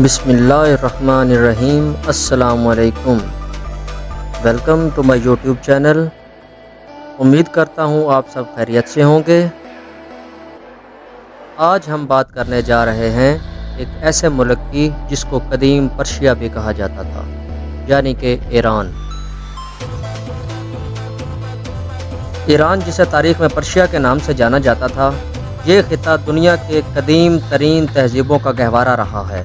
بسم اللہ الرحمن الرحیم۔ السلام علیکم، welcome to my YouTube channel. امید کرتا ہوں آپ سب خیریت سے ہوں گے۔ آج ہم بات کرنے جا رہے ہیں ایک ایسے ملک کی جس کو قدیم پرشیا بھی کہا جاتا تھا، یعنی کہ ایران۔ ایران، جسے تاریخ میں پرشیا کے نام سے جانا جاتا تھا، یہ خطہ دنیا کے قدیم ترین تہذیبوں کا گہوارہ رہا ہے۔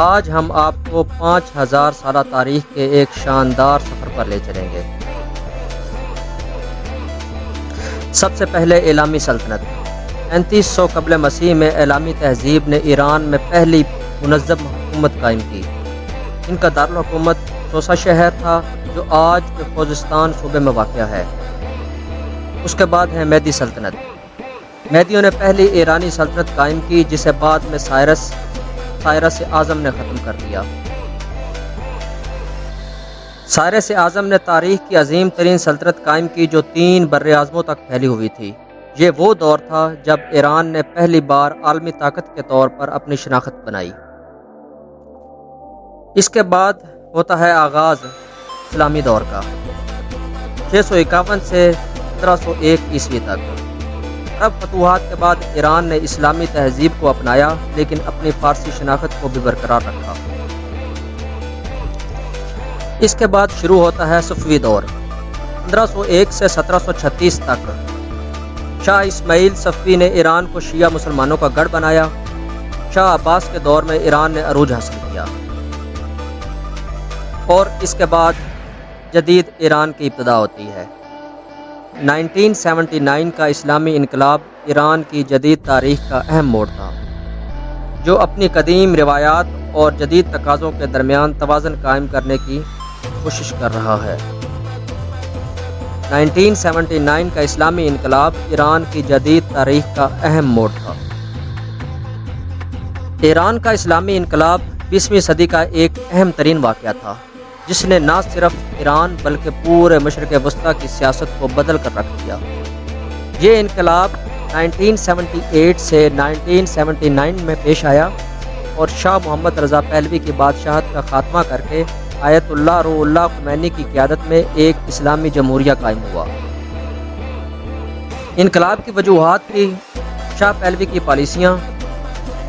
آج ہم آپ کو 5000 سالہ تاریخ کے ایک شاندار سفر پر لے چلیں گے۔ سب سے پہلے ایلامی سلطنت۔ 3500 قبل مسیح میں ایلامی تہذیب نے ایران میں پہلی منظم حکومت قائم کی۔ ان کا دارالحکومت سوسا شہر تھا، جو آج کے خوزستان صوبے میں واقع ہے۔ اس کے بعد ہے میدی سلطنت۔ میدیوں نے پہلی ایرانی سلطنت قائم کی، جسے بعد میں سائرس اعظم نے ختم کر دیا۔ سائرس اعظم نے تاریخ کی عظیم ترین سلطنت قائم کی، جو 3 براعظموں تک پھیلی ہوئی تھی۔ یہ وہ دور تھا جب ایران نے پہلی بار عالمی طاقت کے طور پر اپنی شناخت بنائی۔ اس کے بعد ہوتا ہے آغاز اسلامی دور کا، 651 سے 1501 عیسوی تک۔ عرب فتوحات کے بعد ایران نے اسلامی تہذیب کو اپنایا، لیکن اپنی فارسی شناخت کو بھی برقرار رکھا۔ اس کے بعد شروع ہوتا ہے صفوی دور، 1501 سے 1736 تک۔ شاہ اسماعیل صفوی نے ایران کو شیعہ مسلمانوں کا گڑھ بنایا۔ شاہ عباس کے دور میں ایران نے عروج حاصل کیا، اور اس کے بعد جدید ایران کی ابتدا ہوتی ہے۔ 1979 کا اسلامی انقلاب ایران کی جدید تاریخ کا اہم موڑ تھا، جو اپنی قدیم روایات اور جدید تقاضوں کے درمیان توازن قائم کرنے کی کوشش کر رہا ہے۔ 1979 کا اسلامی انقلاب ایران کی جدید تاریخ کا اہم موڑ تھا۔ ایران کا اسلامی انقلاب 20ویں صدی کا ایک اہم ترین واقعہ تھا، جس نے نہ صرف ایران بلکہ پورے مشرق وسطیٰ کی سیاست کو بدل کر رکھ دیا۔ یہ انقلاب 1978 سے 1979 میں پیش آیا، اور شاہ محمد رضا پہلوی کی بادشاہت کا خاتمہ کر کے آیت اللہ روح اللہ خمینی کی قیادت میں ایک اسلامی جمہوریہ قائم ہوا۔ انقلاب کی وجوہات تھی شاہ پہلوی کی پالیسیاں،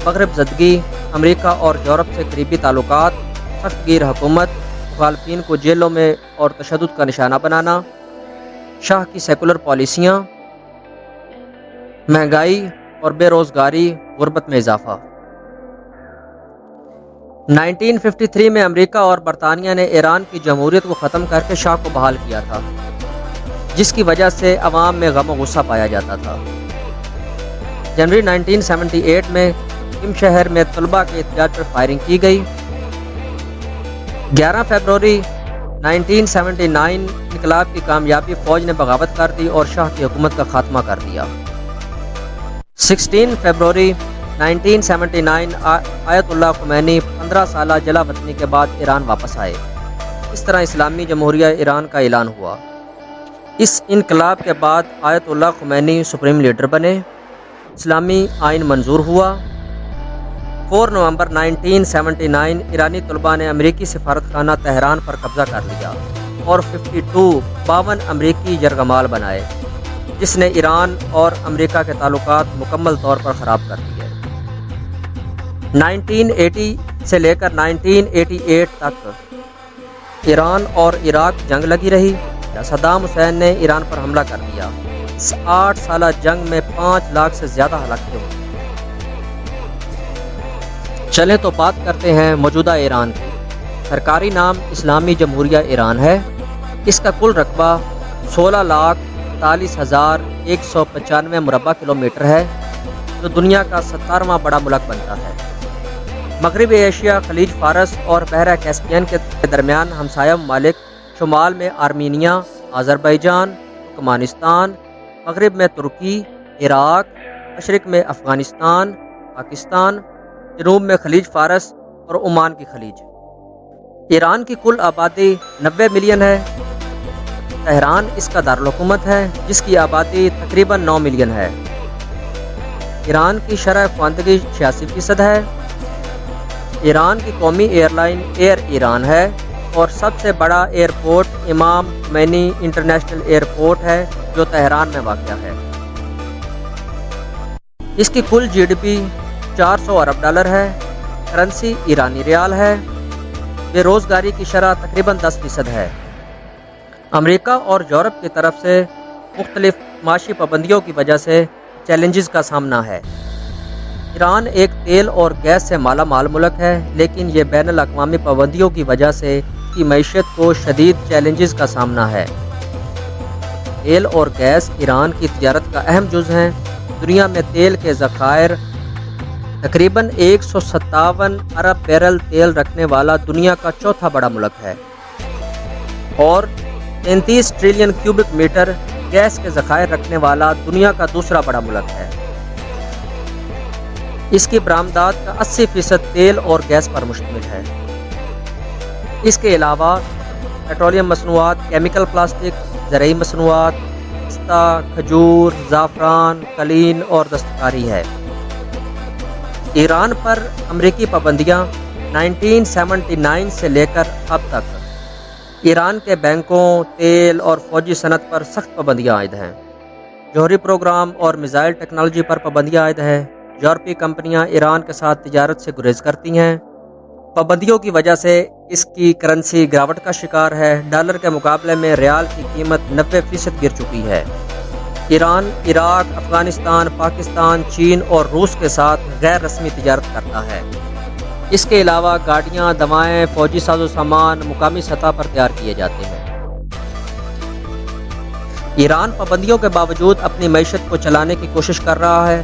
مغرب زدگی، امریکہ اور یورپ سے قریبی تعلقات، سخت گیر حکومت، مخالفین کو جیلوں میں اور تشدد کا نشانہ بنانا، شاہ کی سیکولر پالیسیاں، مہنگائی اور بے روزگاری، غربت میں اضافہ۔ 1953 میں امریکہ اور برطانیہ نے ایران کی جمہوریت کو ختم کر کے شاہ کو بحال کیا تھا، جس کی وجہ سے عوام میں غم و غصہ پایا جاتا تھا۔ جنوری 1978 میں قم شہر میں طلباء کے احتجاج پر فائرنگ کی گئی۔ 11 فروری 1979 انقلاب کی کامیابی فوج نے بغاوت کر دی اور شاہ کی حکومت کا خاتمہ کر دیا۔ 16 فروری 1979 آیت اللہ خمینی 15 سالہ جلا وطنی کے بعد ایران واپس آئے۔ اس طرح اسلامی جمہوریہ ایران کا اعلان ہوا۔ اس انقلاب کے بعد آیت اللہ خمینی سپریم لیڈر بنے، اسلامی آئین منظور ہوا۔ 4 نومبر 1979 ایرانی طلباء نے امریکی سفارت خانہ تہران پر قبضہ کر لیا اور 52 امریکی یرغمال بنائے، جس نے ایران اور امریکہ کے تعلقات مکمل طور پر خراب کر دیے۔ 1980 سے لے کر 1988 تک ایران اور عراق جنگ لگی رہی۔ صدام حسین نے ایران پر حملہ کر دیا۔ اس 8 سالہ جنگ میں 5 لاکھ سے زیادہ ہلاکتیں ہوئی۔ چلیں تو بات کرتے ہیں موجودہ ایران کی۔ سرکاری نام اسلامی جمہوریہ ایران ہے۔ اس کا کل رقبہ 16,43,195 مربع کلومیٹر ہے، جو دنیا کا 17واں بڑا ملک بنتا ہے۔ مغربی ایشیا، خلیج فارس اور بحیرہ کیسپیئن کے درمیان ہمسایہ ممالک، شمال میں آرمینیا، آذربائیجان، ترکمانستان، مغرب میں ترکی، عراق، مشرق میں افغانستان، پاکستان، جنوب میں خلیج فارس اور عمان کی خلیج۔ ایران کی کل آبادی 90 ملین ہے۔ تہران اس کا دارالحکومت ہے، جس کی آبادی تقریباً 9 ملین ہے۔ ایران کی شرح خواندگی 86% ہے۔ ایران کی قومی ایئرلائن ایئر ایران ہے اور سب سے بڑا ایئرپورٹ امام خمینی انٹرنیشنل ایئرپورٹ ہے جو تہران میں واقع ہے۔ اس کی کل جی ڈی پی 400 ارب ڈالر ہے، کرنسی ایرانی ریال ہے، بے روزگاری کی شرح تقریباً 10% ہے۔ امریکہ اور یورپ کی طرف سے مختلف معاشی پابندیوں کی وجہ سے چیلنجز کا سامنا ہے۔ ایران ایک تیل اور گیس سے مالا مال ملک ہے، لیکن یہ بین الاقوامی پابندیوں کی وجہ سے اس کی معیشت کو شدید چیلنجز کا سامنا ہے۔ تیل اور گیس ایران کی تجارت کا اہم جز ہیں۔ دنیا میں تیل کے ذخائر تقریباً 157 ارب بیرل تیل رکھنے والا دنیا کا چوتھا بڑا ملک ہے اور 33 ٹریلین کیوبک میٹر گیس کے ذخائر رکھنے والا دنیا کا دوسرا بڑا ملک ہے۔ اس کی برآمدات کا 80% تیل اور گیس پر مشتمل ہے۔ اس کے علاوہ پیٹرولیم مصنوعات، کیمیکل پلاسٹک، زرعی مصنوعات، پستہ، کھجور، زعفران، قالین اور دستکاری ہے۔ ایران پر امریکی پابندیاں 1979 سے لے کر اب تک ایران کے بینکوں، تیل اور فوجی صنعت پر سخت پابندیاں عائد ہیں۔ جوہری پروگرام اور میزائل ٹیکنالوجی پر پابندیاں عائد ہیں۔ یورپی کمپنیاں ایران کے ساتھ تجارت سے گریز کرتی ہیں۔ پابندیوں کی وجہ سے اس کی کرنسی گراوٹ کا شکار ہے۔ ڈالر کے مقابلے میں ریال کی قیمت 90% گر چکی ہے۔ ایران عراق، افغانستان، پاکستان، چین اور روس کے ساتھ غیر رسمی تجارت کرتا ہے۔ اس کے علاوہ گاڑیاں، دوائیں، فوجی ساز و سامان مقامی سطح پر تیار کیے جاتے ہیں۔ ایران پابندیوں کے باوجود اپنی معیشت کو چلانے کی کوشش کر رہا ہے،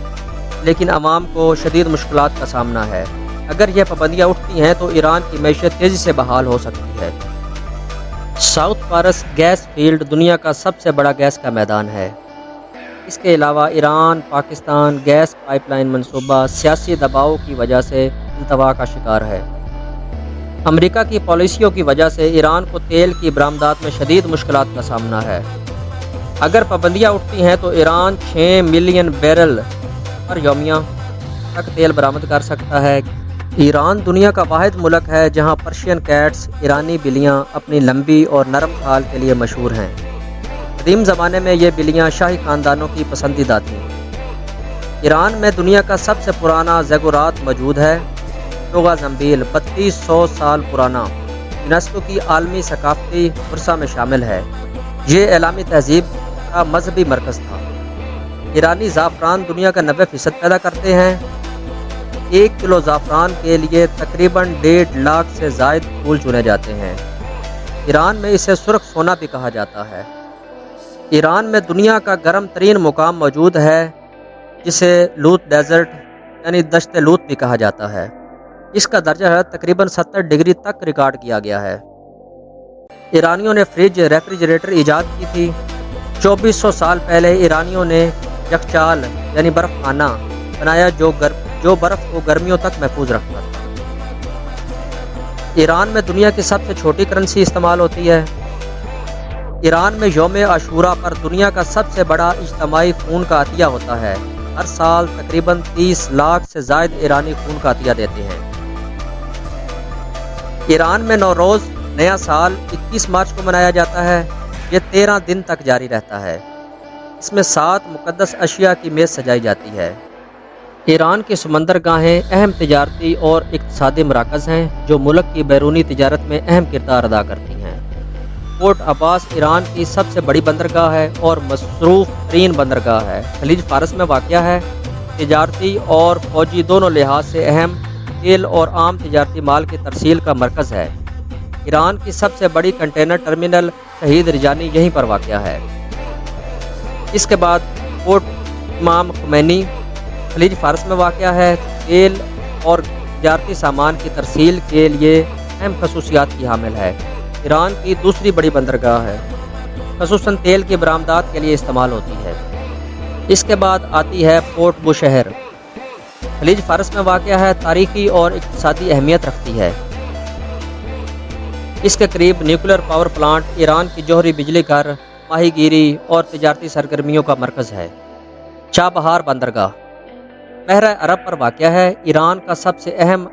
لیکن عوام کو شدید مشکلات کا سامنا ہے۔ اگر یہ پابندیاں اٹھتی ہیں تو ایران کی معیشت تیزی سے بحال ہو سکتی ہے۔ ساؤتھ فارس گیس فیلڈ دنیا کا سب سے بڑا گیس کا میدان ہے۔ اس کے علاوہ Iran Pakistan gas pipeline منصوبہ سیاسی دباؤ کی وجہ سے التوا کا شکار ہے۔ امریکہ کی پالیسیوں کی وجہ سے ایران کو تیل کی برآمدات میں شدید مشکلات کا سامنا ہے۔ اگر پابندیاں اٹھتی ہیں تو ایران 6 ملین بیرل پر یومیہ تک تیل برآمد کر سکتا ہے۔ ایران دنیا کا واحد ملک ہے جہاں پرشین کیٹس ایرانی بلیاں اپنی لمبی اور نرم کھال کے لیے مشہور ہیں۔ قدیم زمانے میں یہ بلیاں شاہی خاندانوں کی پسندیدہ تھیں۔ ایران میں دنیا کا سب سے پرانا زیگورات موجود ہے، ٹوگا زنبیل 3200 سال پرانا، یونیسکو کی عالمی ثقافتی ورثہ میں شامل ہے۔ یہ عالمی تہذیب کا مذہبی مرکز تھا۔ ایرانی زعفران دنیا کا 90% پیدا کرتے ہیں۔ 1 کلو زعفران کے لیے تقریباً 1.5 لاکھ سے زائد پھول چنے جاتے ہیں۔ ایران میں اسے سرخ سونا بھی کہا جاتا ہے۔ ایران میں دنیا کا گرم ترین مقام موجود ہے جسے لوت ڈیزرٹ یعنی دشت لوت بھی کہا جاتا ہے۔ اس کا درجہ حرارت تقریباً 70 ڈگری تک ریکارڈ کیا گیا ہے۔ ایرانیوں نے فریج ریفریجریٹر ایجاد کی تھی۔ 2400 سال پہلے ایرانیوں نے یخچال یعنی برف خانہ بنایا جو برف کو گرمیوں تک محفوظ رکھتا تھا۔ ایران میں دنیا کی سب سے چھوٹی کرنسی استعمال ہوتی ہے۔ ایران میں یوم عاشورہ پر دنیا کا سب سے بڑا اجتماعی خون کا عطیہ ہوتا ہے۔ ہر سال تقریباً 30 لاکھ سے زائد ایرانی خون کا عطیہ دیتے ہیں۔ ایران میں نوروز نیا سال 21 مارچ کو منایا جاتا ہے۔ یہ 13 دن تک جاری رہتا ہے۔ اس میں 7 مقدس اشیاء کی میز سجائی جاتی ہے۔ ایران کی سمندرگاہیں اہم تجارتی اور اقتصادی مراکز ہیں جو ملک کی بیرونی تجارت میں اہم کردار ادا کرتی ہیں۔ پورٹ عباس ایران کی سب سے بڑی بندرگاہ ہے اور مصروف ترین بندرگاہ ہے۔ خلیج فارس میں واقع ہے۔ تجارتی اور فوجی دونوں لحاظ سے اہم، تیل اور عام تجارتی مال کی ترسیل کا مرکز ہے۔ ایران کی سب سے بڑی کنٹینر ٹرمینل شہید رجانی یہیں پر واقع ہے۔ اس کے بعد پورٹ امام خمینی خلیج فارس میں واقع ہے۔ تیل اور تجارتی سامان کی ترسیل کے لیے اہم خصوصیات کی حامل ہے۔ ایران کی دوسری بڑی بندرگاہ ہے، خصوصاً تیل کی برآمدات کے لیے استعمال ہوتی ہے۔ اس کے بعد آتی ہے پورٹ بوشہر، خلیج فارس میں واقع ہے، تاریخی اور اقتصادی اہمیت رکھتی ہے۔ اس کے قریب نیوکلیر پاور پلانٹ ایران کی جوہری بجلی گھر، ماہی گیری اور تجارتی سرگرمیوں کا مرکز ہے۔ چابہار بندرگاہ بحیرہ عرب پر واقع ہے۔ ایران کا سب سے اہم